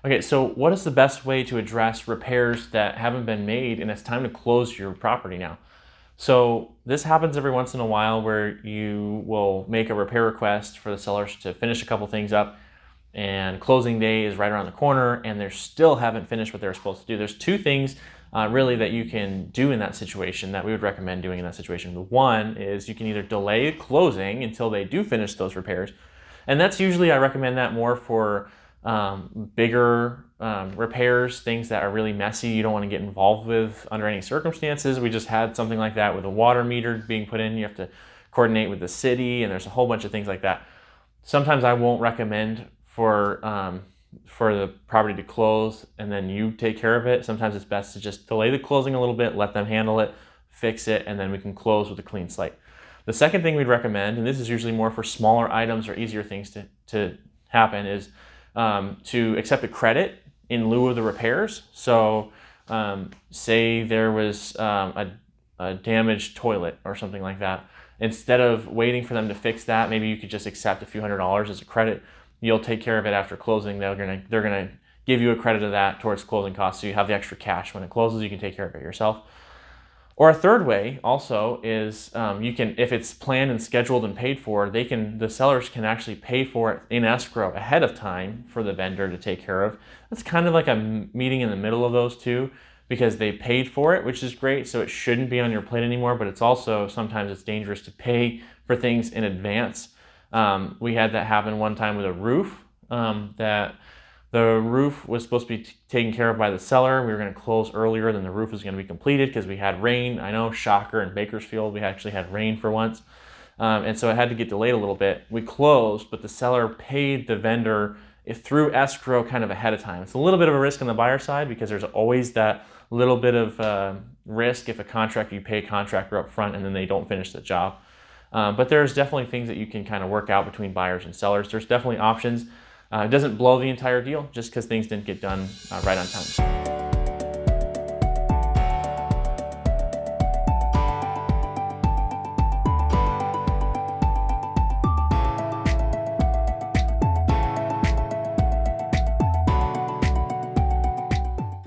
Okay, so what is the best way to address repairs that haven't been made and it's time to close your property now? So this happens every once in a while where you will make a repair request for the sellers to finish a couple things up, and closing day is right around the corner and they still haven't finished what they're supposed to do. There's two things really that you can do in that situation that we would recommend doing in that situation. The one is you can either delay closing until they do finish those repairs. And that's usually, I recommend that more for bigger repairs, things that are really messy, you don't want to get involved with under any circumstances. We just had something like that with a water meter being put in. You have to coordinate with the city, and there's a whole bunch of things like that. Sometimes I won't recommend for the property to close and then you take care of it. Sometimes it's best to just delay the closing a little bit, let them handle it, fix it, and then we can close with a clean slate. The second thing we'd recommend, and this is usually more for smaller items or easier things to happen, is to accept a credit in lieu of the repairs. So say there was a damaged toilet or something like that. Instead of waiting for them to fix that, maybe you could just accept a few $100s as a credit. You'll take care of it after closing. They're gonna give you a credit of that towards closing costs, so you have the extra cash when it closes. You can take care of it yourself. Or a third way also is you can, if it's planned and scheduled and paid for, the sellers can actually pay for it in escrow ahead of time for the vendor to take care of. That's kind of like a meeting in the middle of those two, because they paid for it, which is great, so it shouldn't be on your plate anymore, but it's also, sometimes it's dangerous to pay for things in advance. We had that happen one time with a roof, that the roof was supposed to be taken care of by the seller. We were going to close earlier than the roof was going to be completed because we had rain. I know, shocker, in Bakersfield, we actually had rain for once. And so it had to get delayed a little bit. We closed, but the seller paid the vendor through escrow kind of ahead of time. It's a little bit of a risk on the buyer side because there's always that little bit of risk if you pay a contractor up front and then they don't finish the job. But there's definitely things that you can kind of work out between buyers and sellers. There's definitely options. It doesn't blow the entire deal just because things didn't get done right on time.